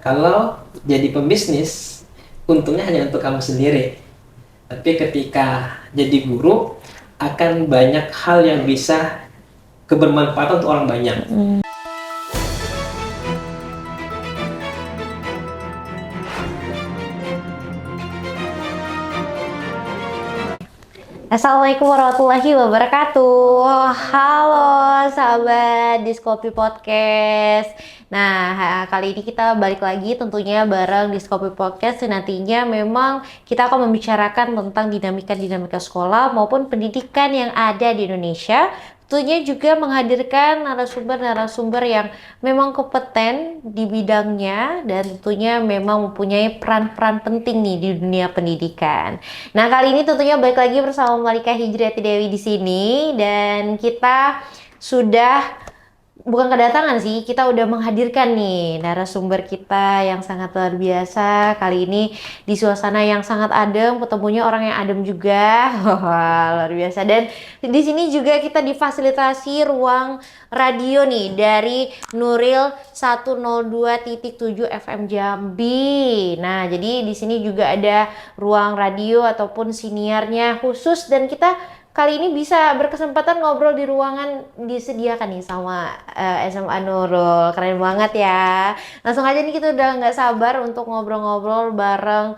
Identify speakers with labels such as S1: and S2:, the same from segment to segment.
S1: Kalau jadi pembisnis, untungnya hanya untuk kamu sendiri. Tapi ketika jadi guru, akan banyak hal yang bisa kebermanfaatan untuk orang banyak.
S2: Assalamualaikum warahmatullahi wabarakatuh. Halo sahabat Diskopi Podcast. Nah, kali ini kita balik lagi tentunya bareng Diskopi Podcast. Nantinya memang kita akan membicarakan tentang dinamika sekolah maupun pendidikan yang ada di Indonesia. Tentunya juga menghadirkan narasumber-narasumber yang memang kompeten di bidangnya dan tentunya memang mempunyai peran-peran penting nih di dunia pendidikan. Nah, kali ini tentunya balik lagi bersama Malika Hijriati Dewi di sini dan kita sudah bukan kedatangan sih, kita udah menghadirkan nih narasumber kita yang sangat luar biasa. Kali ini di suasana yang sangat adem, ketemunya orang yang adem juga. Wah, luar biasa. Dan di sini juga kita difasilitasi ruang radio nih dari Nuril 102.7 FM Jambi. Nah, jadi di sini juga ada ruang radio ataupun siniarnya khusus dan kita kali ini bisa berkesempatan ngobrol di ruangan disediakan nih sama SMA Nurul. Keren banget ya. Langsung aja nih, kita udah nggak sabar untuk ngobrol-ngobrol bareng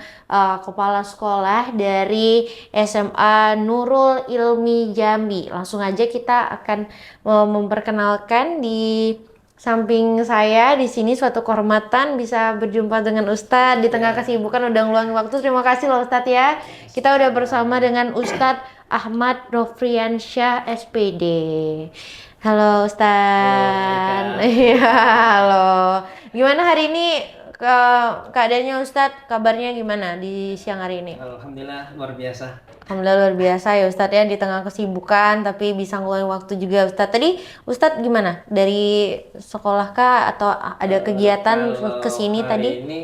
S2: kepala sekolah dari SMA Nurul Ilmi Jambi. Langsung aja kita akan memperkenalkan. Di samping saya di sini suatu kehormatan bisa berjumpa dengan Ustadz di tengah kesibukan udah ngeluangin waktu. Terima kasih loh Ustadz ya. Kita udah bersama dengan Ustadz Ahmad Nofriansyah SPD. Halo Ustadz. Iya, halo. Gimana hari ini keadaannya Ustadz? Kabarnya gimana di siang hari ini?
S1: Alhamdulillah luar biasa.
S2: Alhamdulillah luar biasa ya Ustadz ya, di tengah kesibukan tapi bisa ngeluangin waktu juga Ustadz. Tadi Ustadz gimana? Dari sekolah kah atau ada kegiatan kesini tadi?
S1: Ini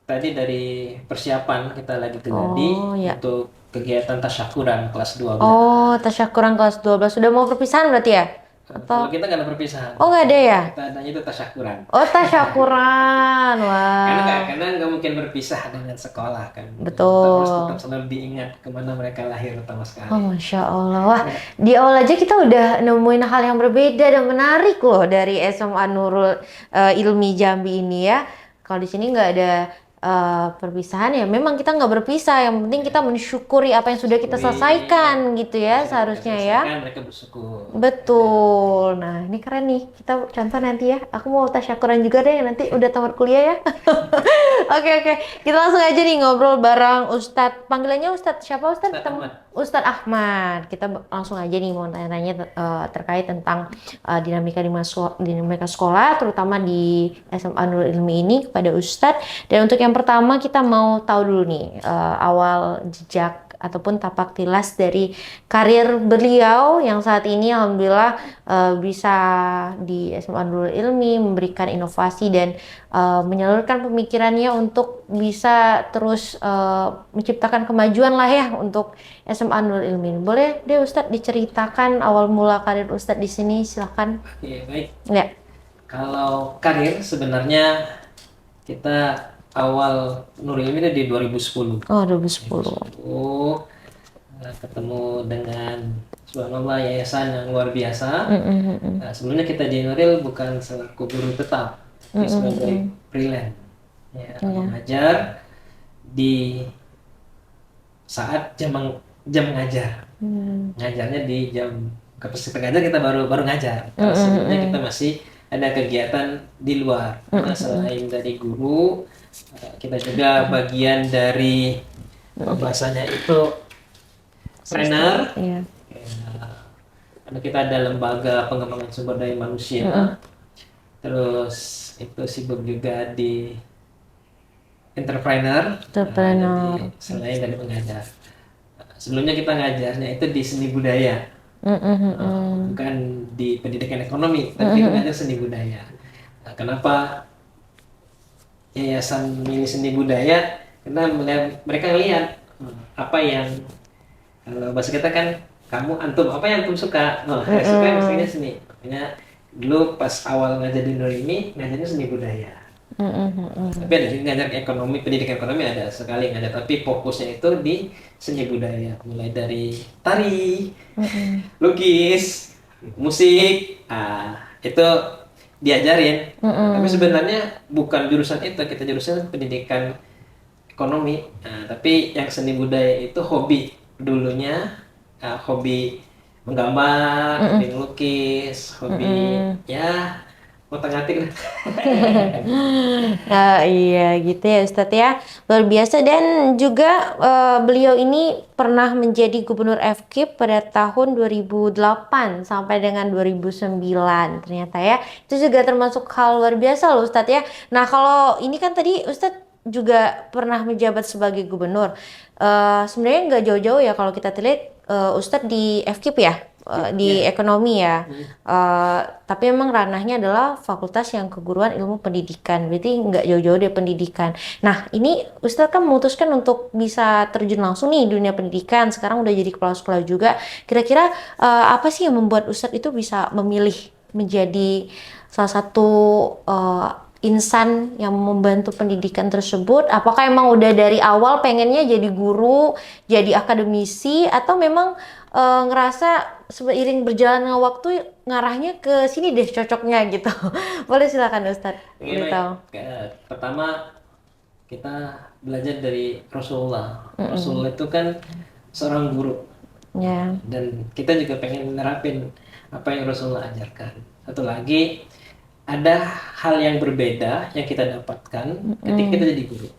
S1: tadi dari persiapan kita lagi geladi
S2: ya.
S1: untuk kegiatan tasyakuran kelas 12.
S2: Oh, tasyakuran kelas 12. Sudah mau perpisahan berarti ya? Atau
S1: Kalau kita nggak ada perpisahan.
S2: Oh, nggak ada ya?
S1: Kita adanya itu tasyakuran.
S2: Oh, tasyakuran. Wah.
S1: Karena nggak mungkin berpisah dengan sekolah kan.
S2: Betul.
S1: Terus tetap selalu diingat kemana mereka lahir pertama sekali.
S2: Oh, Masya Allah. Wah, di awal aja kita udah nemuin hal yang berbeda dan menarik loh dari SMA Nurul Ilmi Jambi ini ya. Kalau di sini nggak ada perpisahan ya, memang kita nggak berpisah, yang penting kita mensyukuri apa yang sudah kita selesaikan gitu ya seharusnya ya.
S1: Mereka bersyukur.
S2: Betul. Nah, ini keren nih, kita contoh nanti ya. Aku mau tasyakuran juga deh nanti udah tamat kuliah ya. Oke, kita langsung aja nih ngobrol bareng Ustadz. Panggilannya Ustadz siapa Ustadz? Ustadz Ahmad. Kita langsung aja nih mau tanya-tanya terkait tentang dinamika sekolah, terutama di SMA Nurul Ilmi ini kepada Ustadz. Dan untuk yang pertama kita mau tahu dulu nih awal jejak ataupun tapak tilas dari karir beliau yang saat ini alhamdulillah bisa di SMA Nurul Ilmi memberikan inovasi dan menyalurkan pemikirannya untuk bisa terus menciptakan kemajuan lah ya untuk SMA Nurul Ilmi. Boleh deh Ustadz diceritakan awal mula karir Ustadz di sini, silakan.
S1: Oke, baik.
S2: Ya.
S1: Kalau karir sebenarnya kita awal Nurul Ilmi di 2010.
S2: Oh, 2010.
S1: Ketemu dengan subhanallah yayasan yang luar biasa. Nah, sebelumnya kita di Nuril bukan selaku guru tetap, tapi sebagai freelance. Ya, mengajar di saat jam ngajar. Ngajarnya di jam kapasitas ngajar kita baru ngajar. Karena sebelumnya kita masih ada kegiatan di luar. Nah, selain dari guru, kita juga bagian dari bahasanya itu trainer.
S2: Iya.
S1: Karena kita ada lembaga pengembangan sumber daya manusia. Terus itu sibuk juga di entrepreneur. Selain dari mengajar. Sebelumnya kita ngajarnya itu di seni budaya. Bukan di pendidikan ekonomi, tapi mengajar seni budaya. Nah, kenapa yayasan milih seni budaya? Karena mereka ngelihat apa yang, kalau bahasa kita kan antum apa yang antum suka. Saya suka misalnya seni. Makanya dulu pas awal ngajar di Nurul ini ngajarnya seni budaya. Tapi ada juga ngajar ekonomi, pendidikan ekonomi ada sekali yang ada, tapi fokusnya itu di seni budaya, mulai dari tari, lukis, musik, itu diajarin. Tapi sebenarnya bukan jurusan itu, kita jurusan pendidikan ekonomi. Tapi yang seni budaya itu hobi dulunya, hobi menggambar, hobi melukis, hobi ya ngotak-ngatik.
S2: Iya gitu ya Ustadz ya, luar biasa. Dan juga beliau ini pernah menjadi gubernur FKIP pada tahun 2008 sampai dengan 2009 ternyata ya. Itu juga termasuk hal luar biasa loh Ustadz ya. Nah kalau ini kan tadi Ustadz juga pernah menjabat sebagai gubernur. Sebenarnya nggak jauh-jauh ya kalau kita lihat Ustadz di FKIP ya. Di ekonomi ya, tapi memang ranahnya adalah fakultas yang keguruan ilmu pendidikan, berarti nggak jauh-jauh dari pendidikan. Nah ini Ustadz kan memutuskan untuk bisa terjun langsung nih di dunia pendidikan, sekarang udah jadi kepala sekolah juga. Kira-kira apa sih yang membuat Ustadz itu bisa memilih menjadi salah satu insan yang membantu pendidikan tersebut? Apakah emang udah dari awal pengennya jadi guru, jadi akademisi, atau memang ngerasa seiring berjalannya waktu ngarahnya ke sini deh cocoknya gitu? Boleh silakan Ustadz.
S1: Pertama kita belajar dari Rasulullah. Rasulullah itu kan seorang guru, dan kita juga pengen nerapin apa yang Rasulullah ajarkan. Satu lagi, ada hal yang berbeda yang kita dapatkan ketika kita jadi guru.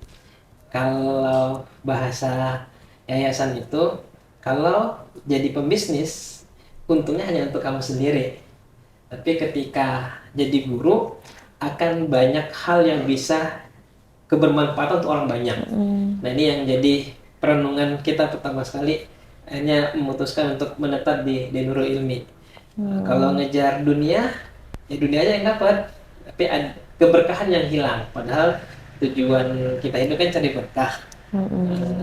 S1: Kalau bahasa yayasan itu, kalau jadi pembisnis, untungnya hanya untuk kamu sendiri. Tapi ketika jadi guru, akan banyak hal yang bisa kebermanfaatan untuk orang banyak. Nah ini yang jadi perenungan kita pertama sekali, hanya memutuskan untuk menetap di Nurul Ilmi. Kalau ngejar dunia, ya dunia aja yang dapat, tapi ada keberkahan yang hilang. Padahal tujuan kita itu kan cari berkah.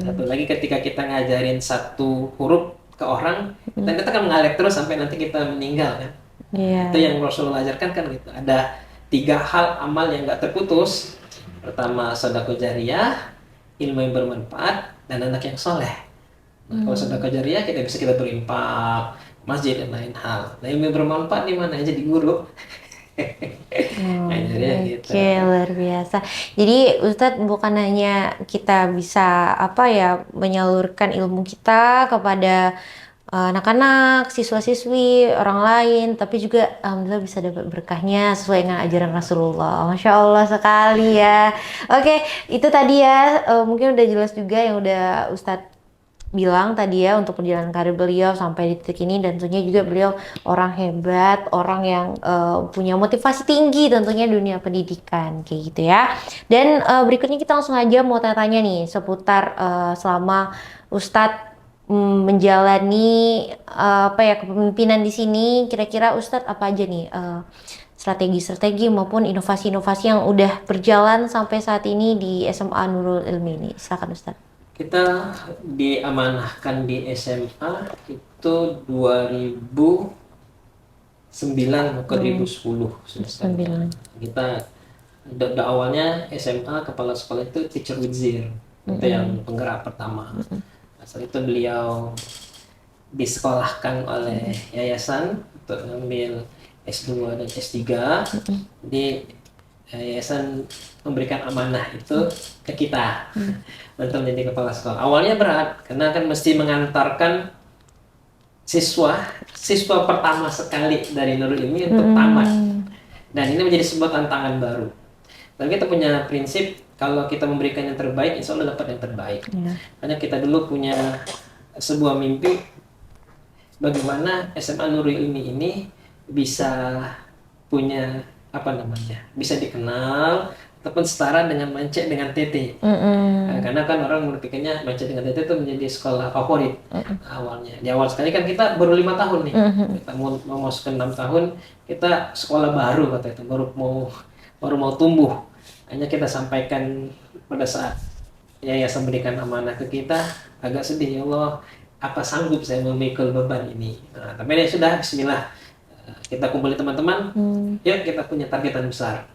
S1: Satu lagi, ketika kita ngajarin satu huruf ke orang, dan kita kan mengalir terus sampai nanti kita meninggal kan. Itu yang Rasulullah ajarkan kan gitu. Ada 3 hal amal yang gak terputus. Pertama, sedekah jariyah, ilmu yang bermanfaat, dan anak yang soleh. Kalau sedekah jariyah kita bisa berinfak, masjid dan lain hal. Nah ilmu yang bermanfaat di mana aja, di guru.
S2: Gitu. Oke, luar biasa. Jadi Ustadz bukan hanya kita bisa menyalurkan ilmu kita kepada anak-anak, siswa-siswi, orang lain, tapi juga alhamdulillah bisa dapat berkahnya sesuai dengan ajaran Rasulullah. Masya Allah sekali ya. Oke, itu tadi ya mungkin udah jelas juga yang udah Ustadz bilang tadi ya untuk perjalanan karir beliau sampai di titik ini, dan tentunya juga beliau orang hebat, orang yang punya motivasi tinggi tentunya dunia pendidikan kayak gitu ya. Dan berikutnya kita langsung aja mau tanya-tanya nih seputar selama Ustadz menjalani kepemimpinan di sini, kira-kira Ustadz apa aja nih strategi-strategi maupun inovasi-inovasi yang udah berjalan sampai saat ini di SMA Nurul Ilmi ini. Silakan Ustadz.
S1: Kita diamanahkan di SMA itu 2009 ke 2010. Kita awalnya SMA kepala sekolah itu teacher with zero, itu yang penggerak pertama. Saat itu beliau disekolahkan oleh yayasan untuk ngambil S2 dan S3. Di yayasan memberikan amanah itu ke kita untuk menjadi kepala sekolah. Awalnya berat karena kan mesti mengantarkan siswa pertama sekali dari Nurul Ilmi untuk tamat, dan ini menjadi sebuah tantangan baru. Dan kita punya prinsip, kalau kita memberikan yang terbaik, insya Allah dapat yang terbaik. Karena kita dulu punya sebuah mimpi, bagaimana SMA Nurul Ilmi ini bisa punya bisa dikenal ataupun setara dengan Mance dengan TT. Karena kan orang berpikirnya Mance dengan TT itu menjadi sekolah favorit awalnya. Di awal sekali kan kita baru 5 tahun nih, kita mau masuk ke 6 tahun, kita sekolah baru kata itu, baru mau tumbuh. Hanya kita sampaikan pada saat yayasan berikan amanah ke kita, agak sedih, ya Allah, apa sanggup saya memikul beban ini. Tapi ya sudah, bismillah. Kita kumpulin teman-teman, yuk kita punya targetan besar.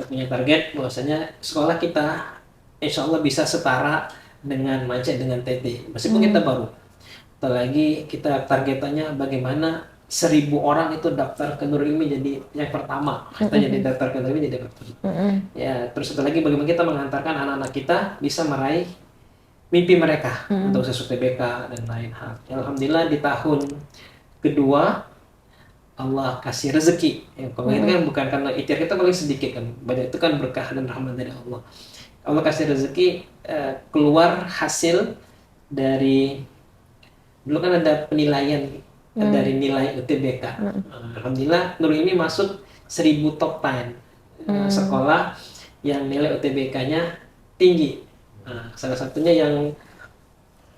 S1: kita punya target bahwasanya sekolah kita insya Allah bisa setara dengan Mance dengan TT meskipun kita baru. Apalagi kita targetannya bagaimana 1.000 orang itu daftar ke Nurul Ilmi jadi yang pertama. Kita jadi daftar ke Nurul Ilmi jadi pertama. Ya, terus satu lagi bagaimana kita mengantarkan anak-anak kita bisa meraih mimpi mereka untuk sukses UTBK dan lain hal. Alhamdulillah di tahun kedua Allah kasih rezeki. Ya, kalau itu kan bukan karena ikhtiar kita paling sedikit kan, banyak itu kan berkah dan rahmat dari Allah. Allah kasih rezeki keluar hasil dari dulu kan ada penilaian dari nilai UTBK. Alhamdulillah Nurul Ilmi masuk 1.000 top 10 sekolah yang nilai UTBK-nya tinggi. Salah satunya yang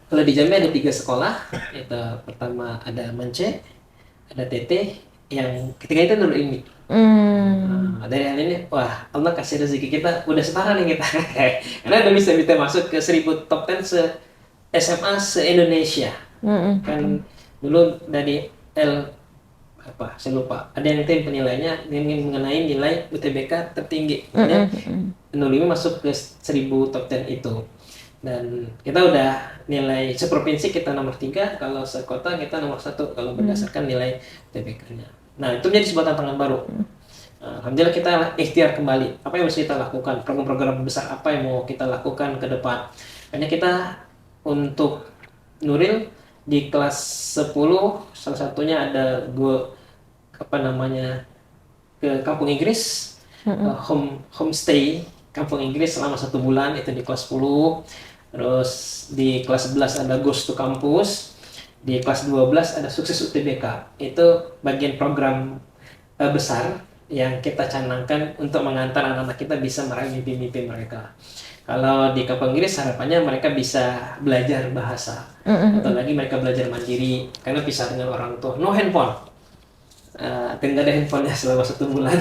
S1: kalau di Jambi ada 3 sekolah, itu pertama ada Mance, ada TT, yang ketiga itu Nurul Ilmi. Dari hal ini, wah Allah kasih rezeki kita udah setara nih kita, karena udah bisa masuk ke 1.000 top 10 SMA se-Indonesia. Kan dulu dari saya lupa, ada yang tim penilainya ingin mengenai nilai UTBK tertinggi. Nurul Ilmi masuk ke 1.000 top 10 itu. Dan kita udah nilai seprovinsi kita nomor 3, kalau sekota kita nomor 1 kalau berdasarkan nilai UTBK-nya. Nah, itu menjadi sebuah tantangan baru. Alhamdulillah kita ikhtiar kembali. Apa yang harus kita lakukan? Program-program besar apa yang mau kita lakukan ke depan? Karena kita untuk Nuril di kelas 10 salah satunya ada ke kampung Inggris, homestay kampung Inggris selama 1 bulan itu di kelas 10. Terus di kelas 11 ada Ghost to Campus, di kelas 12 ada Sukses UTBK. Itu bagian program besar yang kita canangkan untuk mengantar anak-anak kita bisa meraih mimpi-mimpi mereka. Kalau di kampung Inggris harapannya mereka bisa belajar bahasa, atau lagi mereka belajar mandiri karena pisah dengan orang tua, no handphone. Tidak ada handphonenya selama 1 bulan.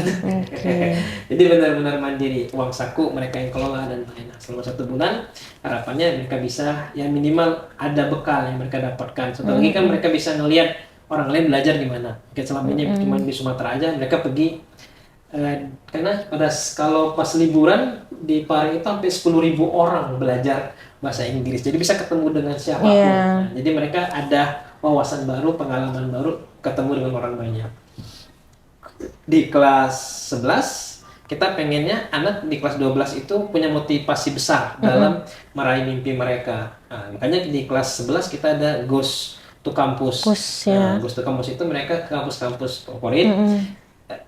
S1: Jadi benar-benar mandiri, uang saku mereka yang kelola dan lain-lain. Selama 1 bulan harapannya mereka bisa ya minimal ada bekal yang mereka dapatkan. Satu lagi kan mereka bisa ngelihat orang lain belajar gimana. Selama ini cuma di Sumatera aja, mereka pergi karena kalau pas liburan di Pari itu sampai 10.000 orang belajar bahasa Inggris. Jadi bisa ketemu dengan siapapun. Nah, jadi mereka ada wawasan baru, pengalaman baru, ketemu dengan orang banyak. Di kelas 11 kita pengennya anak di kelas 12 itu punya motivasi besar dalam meraih mimpi mereka. Nah, makanya di kelas 11 kita ada Ghost to Campus. Ghost to Campus itu mereka ke kampus-kampus favorit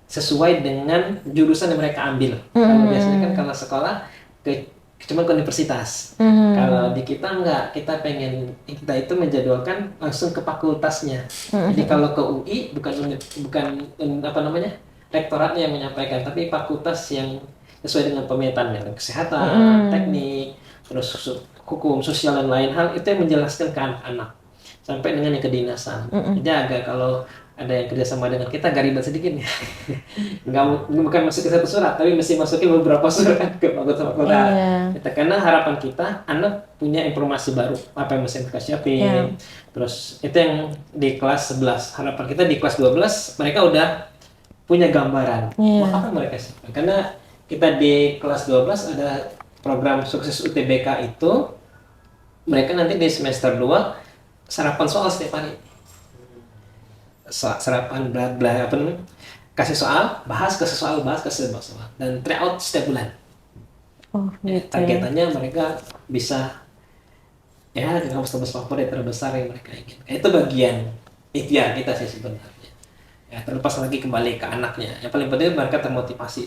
S1: sesuai dengan jurusan yang mereka ambil. Kalau biasanya kan kalau sekolah cuma ke universitas. Kalau di kita enggak, kita itu menjadwalkan langsung ke fakultasnya. Jadi kalau ke UI bukan rektoratnya yang menyampaikan, tapi fakultas yang sesuai dengan peminatan kesehatan, teknik, terus hukum, sosial dan lain hal itu yang menjelaskan ke anak-anak sampai dengan yang kedinasan. Jadi agak kalau ada yang kerjasama dengan kita agak ribet sedikit ya. Bukan masuk ke 1 surat, tapi mesti masukin beberapa surat ke fakultas. Karena harapan kita anak punya informasi baru, apa yang mesti mereka siapin. Terus itu yang di kelas 11. Harapan kita di kelas 12 mereka udah punya gambaran apa mereka siapkan. Karena kita di kelas 12 ada program Sukses UTBK itu, mereka nanti di semester 2 sarapan soal setiap hari. Sarapan kasih soal, bahas soal, dan tryout setiap bulan. Targetannya mereka bisa ya di kampus favorit terbesar yang mereka ingin. Itu bagian ikhtiar kita sih sebenarnya. Ya, terlepas lagi kembali ke anaknya. Yang paling penting mereka termotivasi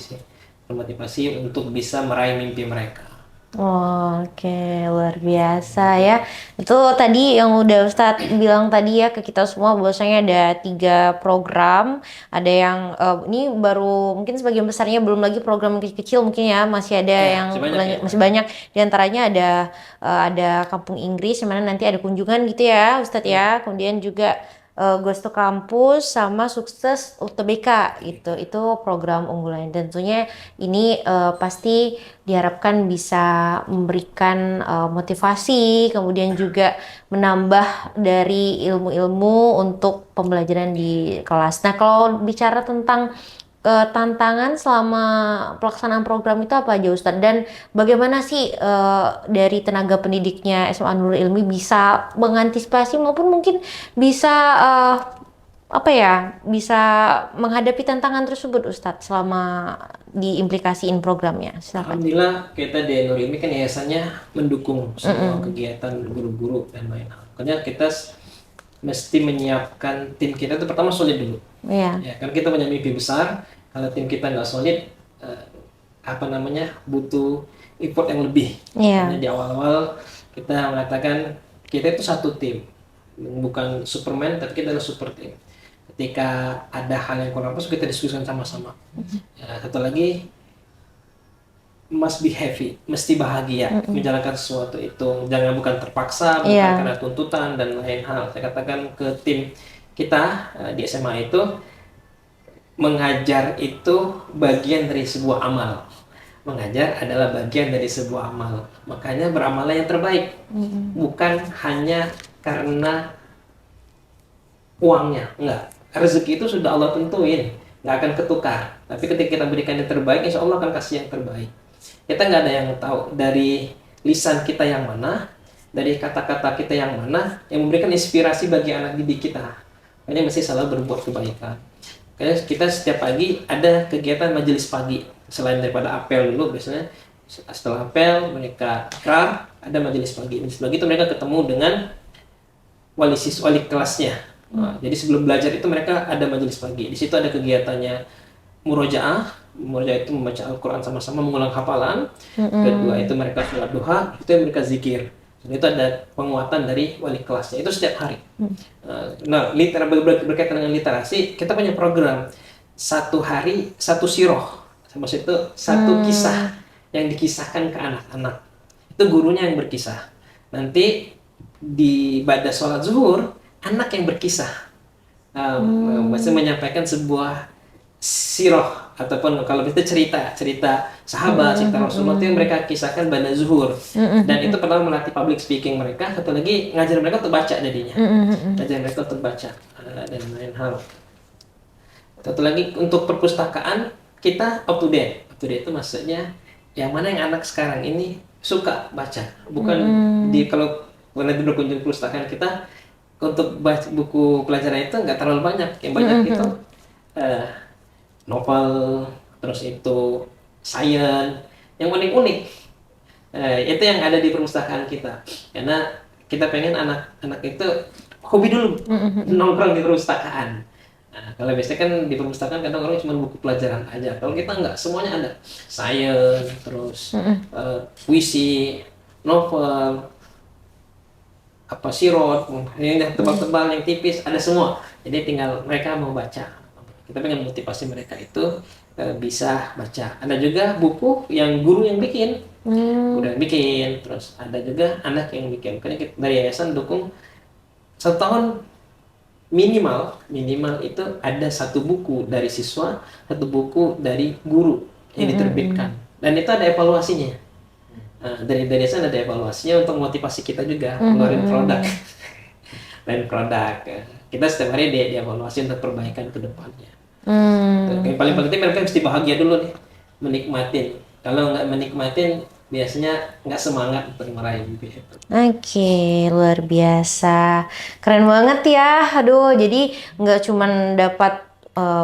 S1: untuk bisa meraih mimpi mereka.
S2: Oke, luar biasa ya. Itu tadi yang udah Ustadz bilang tadi ya ke kita semua bahwasanya ada 3 program. Ada yang ini baru mungkin sebagian besarnya, belum lagi program kecil-kecil mungkin ya, masih ada yang masih banyak. Di antaranya ada Kampung Inggris yang mana nanti ada kunjungan gitu ya Ustadz ya. Kemudian juga Ghost to Campus sama Sukses UTBK itu program unggulan. Tentunya ini pasti diharapkan bisa memberikan motivasi, kemudian juga menambah dari ilmu-ilmu untuk pembelajaran di kelas. Nah, kalau bicara tentang tantangan selama pelaksanaan program itu apa aja Ustadz? Dan bagaimana sih dari tenaga pendidiknya SMA Nurul Ilmi bisa mengantisipasi maupun mungkin bisa apa ya, bisa menghadapi tantangan tersebut Ustadz selama diimplikasiin programnya? Silakan.
S1: Alhamdulillah kita di Nur ini kan yayasannya mendukung semua kegiatan guru-guru dan lain hal. Makanya kita mesti menyiapkan tim kita itu pertama solid dulu.
S2: Iya.
S1: Ya, kan kita punya mimpi besar. Kalau tim kita nggak solid, butuh effort yang lebih.
S2: Iya.
S1: Karena di awal-awal kita mengatakan kita itu satu tim, bukan Superman, tapi kita adalah super team. Ketika ada hal yang kurang pas, kita diskusikan sama-sama. Ya, satu lagi, must be happy, mesti bahagia menjalankan sesuatu itu. Jangan bukan terpaksa, bukan karena tuntutan dan lain hal. Saya katakan ke tim kita di SMA itu, mengajar itu bagian dari sebuah amal. Mengajar adalah bagian dari sebuah amal. Makanya beramallah yang terbaik. Bukan hanya karena uangnya, enggak. Rezeki itu sudah Allah tentuin, nggak akan ketukar. Tapi ketika kita berikan yang terbaik, insya Allah akan kasih yang terbaik. Kita nggak ada yang tahu dari lisan kita yang mana, dari kata-kata kita yang mana, yang memberikan inspirasi bagi anak didik kita. Makanya mesti selalu berbuat kebaikan. Karena kita setiap pagi ada kegiatan majelis pagi. Selain daripada apel dulu, biasanya setelah apel mereka ikrar, ada majelis pagi. Majelis pagi itu mereka ketemu dengan wali kelasnya. Nah, jadi sebelum belajar itu mereka ada majelis pagi. Di situ ada kegiatannya murojaah. Murojaah itu membaca Al-Quran sama-sama, mengulang hafalan. Kedua itu mereka sholat duha, itu yang mereka zikir. Dan itu ada penguatan dari wali kelasnya. Itu setiap hari. Nah, berkaitan dengan literasi, kita punya program satu hari satu siroh. Maksud itu satu kisah yang dikisahkan ke anak-anak. Itu gurunya yang berkisah. Nanti di ba'da sholat zuhur, anak yang berkisah, maksudnya menyampaikan sebuah siroh ataupun kalau itu cerita sahabat, cerita Rasulullah itu yang mereka kisahkan pada zuhur. Dan itu pernah melatih public speaking mereka. Satu lagi ngajar mereka untuk baca jadinya, ngajar mereka untuk baca dan lain hal. Satu lagi untuk perpustakaan kita up to date. Up to date itu maksudnya yang mana yang anak sekarang ini suka baca, bukan kalau nanti berkunjung perpustakaan kita. Untuk baca buku pelajaran itu nggak terlalu banyak, yang banyak itu novel, terus itu science, yang unik-unik. Itu yang ada di perpustakaan kita, karena kita pengen anak-anak itu hobi dulu nongkrong di perpustakaan. Nah, kalau biasanya kan di perpustakaan kadang orang cuma buku pelajaran aja. Kalau kita nggak, semuanya ada, science, terus puisi, novel, sirot, ini tebal-tebal, yang tipis, ada semua. Jadi tinggal mereka mau baca. Kita pengen motivasi mereka itu bisa baca. Ada juga buku yang guru yang bikin, guru yang bikin, terus ada juga anak yang bikin. Makanya kita dari yayasan dukung 1 tahun minimal itu ada 1 buku dari siswa, 1 buku dari guru yang diterbitkan. Dan itu ada evaluasinya. Dari sana ada evaluasinya untuk motivasi kita juga keluarin produk. Dan produk kita setiap hari dievaluasi untuk perbaikan ke depannya. Yang paling penting mereka mesti bahagia dulu nih, menikmatin. Kalau nggak menikmatin, biasanya nggak semangat untuk meraih mimpi itu.
S2: Oke, luar biasa, keren banget ya. Aduh, jadi nggak cuman dapat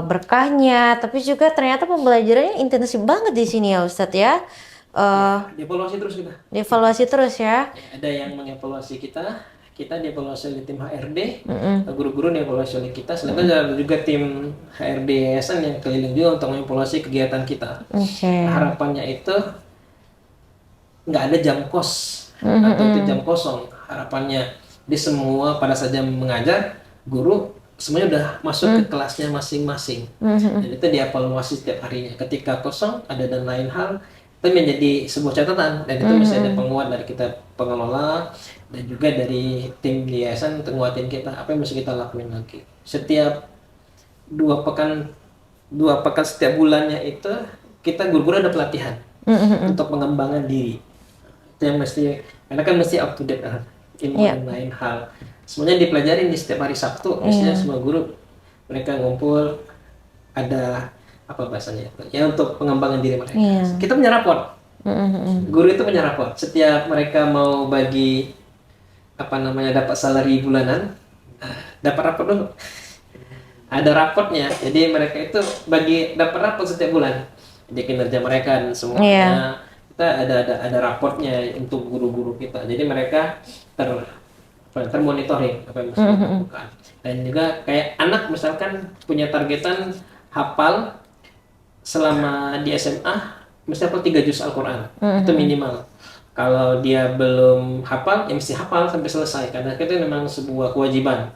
S2: berkahnya, tapi juga ternyata pembelajarannya intensif banget di sini ya Ustadz ya.
S1: Dievaluasi terus kita.
S2: Dievaluasi terus ya.
S1: Ada yang mengevaluasi kita dievaluasi oleh tim HRD, guru-guru dievaluasi oleh kita. Sedangkan ada juga tim HRD yayasan yang keliling juga untuk mengevaluasi kegiatan kita. Harapannya itu nggak ada jam kos atau itu jam kosong. Harapannya di semua pada saat jam mengajar, guru semuanya udah masuk ke kelasnya masing-masing. Dan itu dievaluasi setiap harinya. Ketika kosong ada dan lain hal, itu menjadi sebuah catatan, dan itu mesti ada penguat dari kita pengelola dan juga dari tim yayasan untuk nguatin kita apa yang mesti kita lakuin lagi. Setiap 2 pekan setiap bulannya itu kita guru-guru ada pelatihan untuk pengembangan diri. Itu yang mesti, karena kan mesti up to date ilmu dan lain hal. Semuanya dipelajarin di setiap hari Sabtu. Biasanya semua guru mereka ngumpul, ada apa bahasanya itu ya, untuk pengembangan diri mereka.
S2: Iya.
S1: Kita punya raport. Guru itu punya raport. Setiap mereka mau bagi apa namanya dapat salary bulanan, dapat raport dulu. Ada raportnya. Jadi mereka itu bagi dapat raport setiap bulan. Jadi kinerja mereka dan semuanya.
S2: Iya.
S1: Kita ada raportnya untuk guru-guru kita. Jadi mereka termonitoring apa yang mesti kita lakukan. Dan juga kayak anak misalkan punya targetan hafal selama di SMA mesti hafal 3 juz Al-Quran. Itu minimal. Kalau dia belum hafal, ya mesti hafal sampai selesai. Karena itu memang sebuah kewajiban.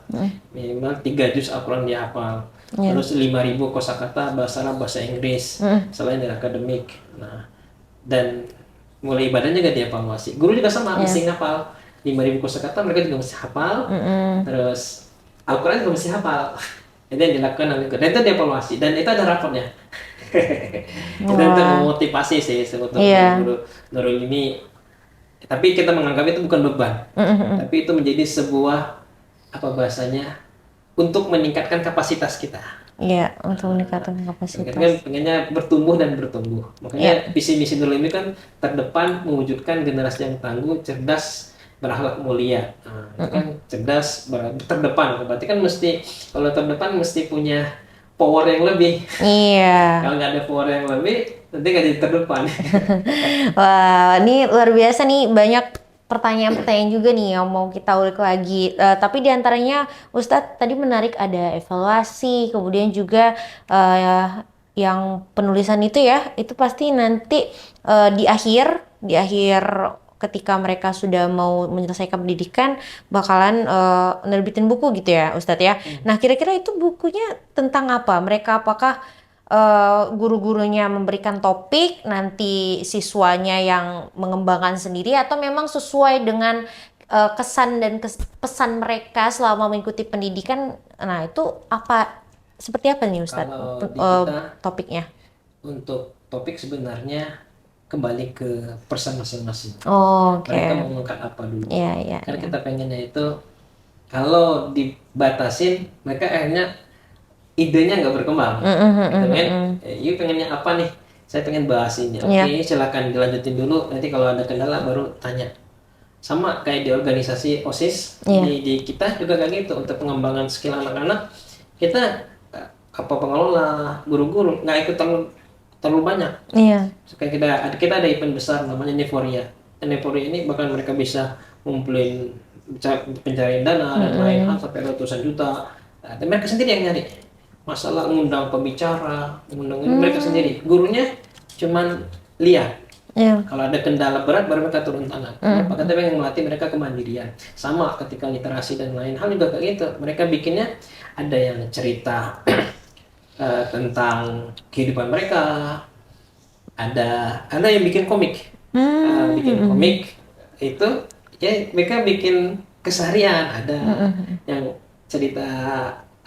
S1: Minimal 3 juz Al-Quran dia hafal. Terus 5.000 kosakata bahasa Arab, bahasa Inggris, selain dari akademik. Nah, dan mulai ibadah juga dievaluasi. Guru juga sama, mesti hafal 5.000 kosakata, mereka juga mesti hafal. Terus Al-Quran juga mesti hafal. Itu yang dilakukan oleh guru. Dan itu dievaluasi. Dan itu ada raportnya. Itu untuk memotivasi sih sebetulnya guru Nurul ini. Tapi kita menganggap itu bukan beban. Tapi itu menjadi sebuah apa bahasanya untuk meningkatkan kapasitas kita.
S2: Iya, untuk meningkatkan kapasitas.
S1: Kita kan pengennya bertumbuh dan bertumbuh. Makanya visi misi Nurul ini kan terdepan mewujudkan generasi yang tangguh, cerdas, berakhlak mulia. Itu kan cerdas, terdepan. Berarti kan mesti kalau terdepan mesti punya power yang lebih.
S2: Iya.
S1: Kalau nggak ada power yang lebih, nanti nggak jadi terdepan.
S2: Wah, ini luar biasa nih, banyak pertanyaan-pertanyaan juga nih yang mau kita ulik lagi. Tapi diantaranya Ustadz tadi menarik ada evaluasi, kemudian juga yang penulisan itu ya, itu pasti nanti di akhir ketika mereka sudah mau menyelesaikan pendidikan bakalan nerbitin buku gitu ya Ustadz ya. Nah kira-kira itu bukunya tentang apa? Mereka apakah guru-gurunya memberikan topik, nanti siswanya yang mengembangkan sendiri, atau memang sesuai dengan kesan dan pesan mereka selama mengikuti pendidikan? Nah itu apa? Seperti apa nih Ustadz topiknya?
S1: Untuk topik sebenarnya kembali ke person masing-masing. Mereka mau mengangkat apa dulu. Karena kita pengennya itu kalau dibatasin mereka akhirnya idenya nggak berkembang. You pengennya apa nih? Saya pengen bahas ini. Oke, silakan dilanjutin dulu. Nanti kalau ada kendala baru tanya. Sama kayak di organisasi OSIS, di kita juga kayak gitu. Untuk pengembangan skill anak-anak, kita apa pengelola, guru-guru nggak ikut terlalu banyak. Kayak kita ada event besar namanya Neforia. Neforia ini bahkan mereka bisa ngumpulin pencarian dana dan lain hal sampai ratusan juta. Dan mereka sendiri yang nyari. Masalah ngundang pembicara, mereka sendiri. Gurunya cuman lihat. Kalau ada kendala berat baru mereka turun tangan. Maka kita pengen melatih mereka kemandirian. Sama ketika literasi dan lain hal juga kayak gitu. Mereka bikinnya ada yang cerita tentang kehidupan mereka, ada yang bikin komik, komik itu ya mereka bikin keseharian, ada yang cerita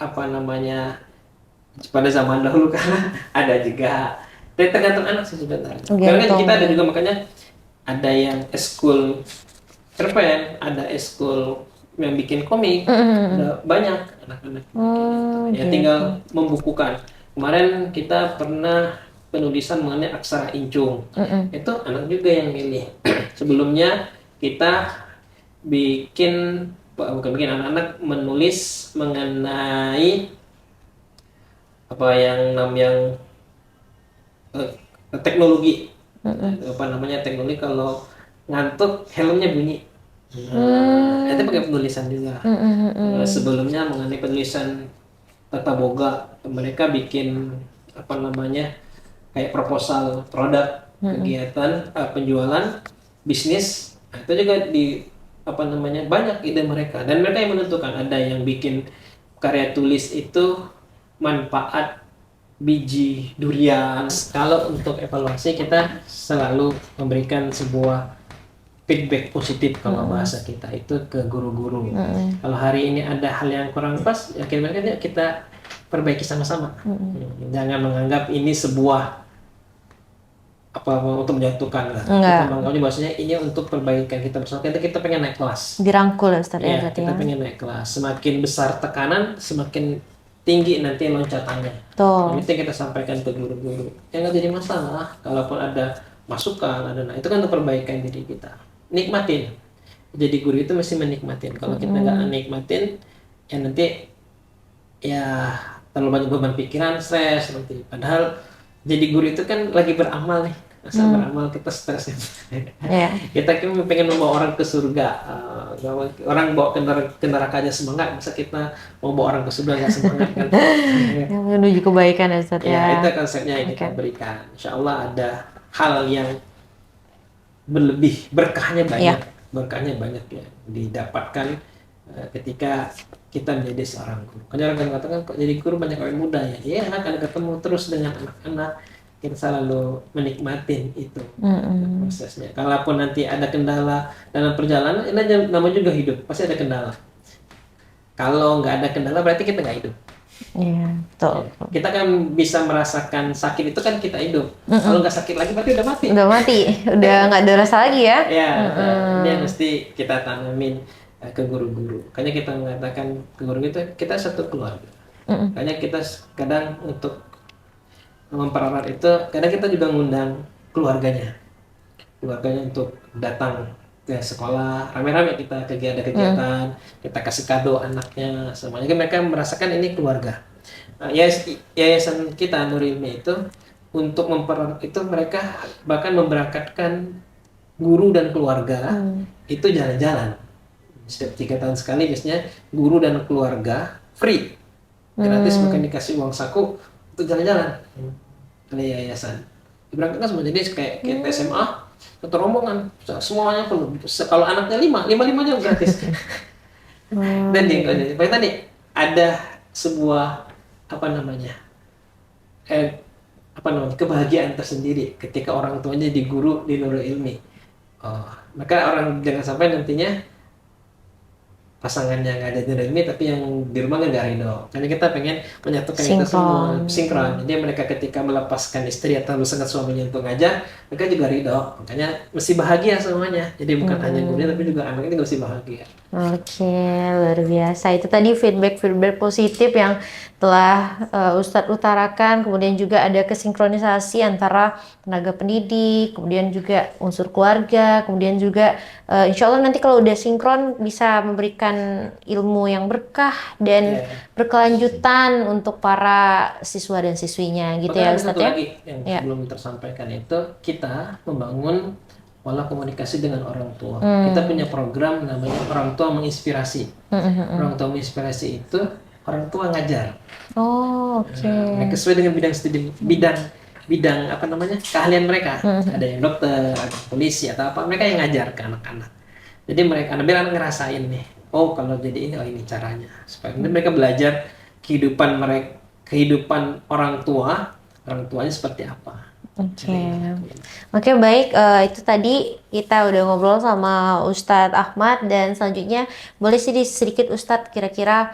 S1: apa namanya pada zaman dahulu karena ada juga tergantung anak sih sebenarnya. Karena kita ada juga makanya ada yang eskul cerpen, ada eskul yang bikin komik, ada banyak anak-anak. Ya tinggal membukukan. Kemarin kita pernah penulisan mengenai aksara incung. Itu anak juga yang milih. Sebelumnya kita bukan bikin anak-anak menulis mengenai apa yang teknologi. Apa namanya teknologi kalau ngantuk helmnya bunyi. Itu pakai penulisan juga. Sebelumnya mengenai penulisan tata boga, mereka bikin apa namanya kayak proposal produk, kegiatan penjualan bisnis. Itu juga di apa namanya banyak ide mereka dan mereka yang menentukan. Ada yang bikin karya tulis itu manfaat biji durian. Kalau untuk evaluasi kita selalu memberikan sebuah feedback positif kalau bahasa kita itu ke guru-guru. Kalau hari ini ada hal yang kurang pas, ya kita perbaiki sama-sama. Jangan menganggap ini sebuah apa untuk menjatuhkan lah. Kita menganggapnya bahasanya ini untuk perbaikan kita bersama. Kita pengen naik kelas.
S2: Dirangkul ya Ustaz ya berarti
S1: kita pengen naik kelas. Semakin besar tekanan, semakin tinggi nanti loncatannya.
S2: Betul.
S1: Nah, itu yang kita sampaikan ke guru-guru. Yang nggak jadi masalah, kalaupun ada masukan, nah itu kan untuk perbaikan diri kita. Nikmatin. Jadi guru itu mesti menikmatin. Kalau kita nggak nikmatin, ya nanti ya terlalu banyak beban pikiran, stres nanti. Padahal jadi guru itu kan lagi beramal nih. Masa beramal kita stres ya. Kita kan pengen membawa orang ke surga. Orang bawa ke neraka aja semangat, masa kita mau bawa orang ke surga nggak semangat kan?
S2: Menuju kebaikan ya Ustadz ya.
S1: Itu konsepnya yang kita berikan. Insya Allah ada hal yang berlebih, berkahnya banyak. Berkahnya banyak ya didapatkan ketika kita menjadi seorang guru. Kan orang katakan kok jadi guru banyak orang muda ya. Iya, akan ketemu terus dengan anak-anak. Kita selalu menikmatin itu prosesnya. Kalaupun nanti ada kendala dalam perjalanan, ini nama juga hidup, pasti ada kendala. Kalau nggak ada kendala berarti kita nggak hidup.
S2: Iya, betul.
S1: Kita kan bisa merasakan sakit itu kan kita hidup. Kalau nggak sakit lagi berarti udah mati.
S2: Udah mati, udah nggak ada rasa lagi ya.
S1: Ya, ini yang mesti kita tanamin ke guru-guru. Makanya kita mengatakan ke guru itu kita satu keluarga. Makanya kita kadang untuk mempererat itu, kadang kita juga ngundang keluarganya untuk datang ke sekolah, rame-rame kita kegiatan, kita kasih kado anaknya semuanya. Mereka merasakan ini keluarga. Yayasan kita Nur Ilmi itu untuk mempererat itu, mereka bahkan memberangkatkan guru dan keluarga itu jalan-jalan setiap 3 tahun sekali, biasanya guru dan keluarga free gratis, bahkan dikasih uang saku untuk jalan-jalan oleh yayasan. Diberangkatkan semua, jadi kayak SMA satu rombongan semuanya penuh. Kalau anaknya 5 gratis. Dan tadi ada sebuah kebahagiaan tersendiri ketika orang tuanya di guru di Nurul Ilmi. Maka orang jangan sampai nantinya pasangannya nggak ada di Nurul Ilmi tapi yang di rumah nggak ridho. Karena kita pengen menyatukan itu semua sinkron. Jadi mereka ketika melepaskan istri atau sangat suaminya untuk ngajar, mereka juga ridho. Makanya mesti bahagia semuanya. Jadi bukan hanya gurunya tapi juga anaknya juga mesti bahagia.
S2: Oke, luar biasa. Itu tadi feedback positif yang telah Ustadz utarakan. Kemudian juga ada kesinkronisasi antara tenaga pendidik, kemudian juga unsur keluarga, kemudian juga insya Allah nanti kalau udah sinkron bisa memberikan ilmu yang berkah dan berkelanjutan untuk para siswa dan siswinya gitu.
S1: Bahkan
S2: ya Ustadz
S1: satu
S2: ya.
S1: Lagi yang belum tersampaikan itu, kita membangun pola komunikasi dengan orang tua. Kita punya program namanya Orang Tua Menginspirasi. Orang Tua Menginspirasi itu orang tua ngajar.
S2: Oke.
S1: Mereka sesuai dengan bidang studi, bidang keahlian mereka. Ada yang dokter, ada polisi atau apa, mereka yang ngajar ke anak-anak. Jadi mereka biar anak ngerasain nih, oh kalau jadi ini, oh ini caranya. Supaya mereka belajar kehidupan orang tuanya seperti apa.
S2: Oke, baik. Itu tadi kita udah ngobrol sama Ustadz Ahmad, dan selanjutnya boleh sih sedikit Ustadz kira-kira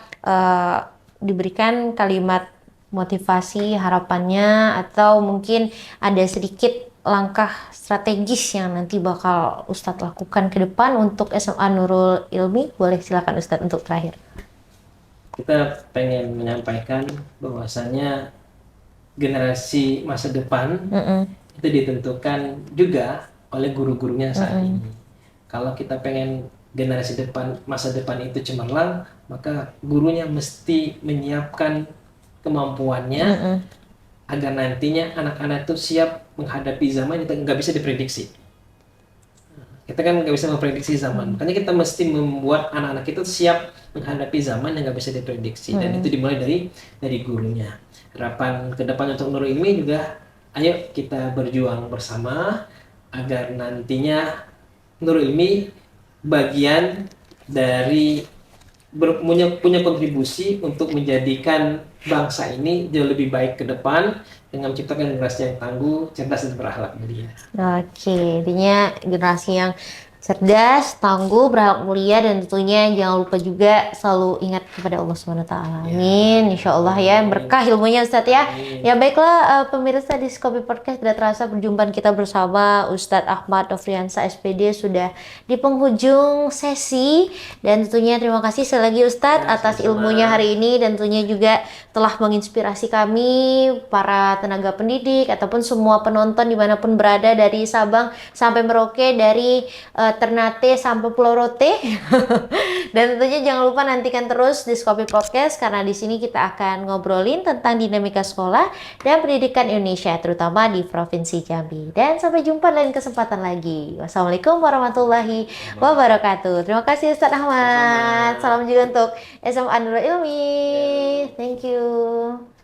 S2: diberikan kalimat motivasi harapannya, atau mungkin ada sedikit langkah strategis yang nanti bakal Ustadz lakukan ke depan untuk SMA Nurul Ilmi. Boleh silakan Ustadz untuk terakhir.
S1: Kita pengen menyampaikan bahwasanya generasi masa depan itu ditentukan juga oleh guru-gurunya saat ini. Kalau kita pengen generasi masa depan itu cemerlang, maka gurunya mesti menyiapkan kemampuannya agar nantinya anak-anak itu siap menghadapi zaman yang nggak bisa diprediksi. Kita kan nggak bisa memprediksi zaman, makanya kita mesti membuat anak-anak itu siap menghadapi zaman yang nggak bisa diprediksi, dan itu dimulai dari gurunya. Harapan ke depan untuk Nurul Ilmi juga, ayo kita berjuang bersama agar nantinya Nurul Ilmi bagian dari punya kontribusi untuk menjadikan bangsa ini jauh lebih baik ke depan dengan menciptakan generasi yang tangguh, cerdas dan berakhlak mulia.
S2: Oke, intinya generasi yang cerdas, tangguh, berakhlak mulia, dan tentunya jangan lupa juga selalu ingat kepada Allah Subhanahu wa taala. Amin. Insya Allah ya, berkah ilmunya Ustadz ya. Ya baiklah pemirsa di Skopi Podcast, tidak terasa perjumpaan kita bersama Ustadz Ahmad Nofriansah SPD sudah di penghujung sesi, dan tentunya terima kasih sekali lagi Ustadz atas ilmunya hari ini, dan tentunya juga telah menginspirasi kami para tenaga pendidik ataupun semua penonton dimanapun berada, dari Sabang sampai Merauke, dari Ternate sampai Pulau Rote. Dan tentunya jangan lupa nantikan terus di Skopi Podcast, karena di sini kita akan ngobrolin tentang dinamika sekolah dan pendidikan Indonesia, terutama di Provinsi Jambi. Dan sampai jumpa lain kesempatan lagi. Wassalamualaikum warahmatullahi wabarakatuh. Terima kasih Ustadz Ahmad. Salam juga untuk SMA Nurul Ilmi. Thank you.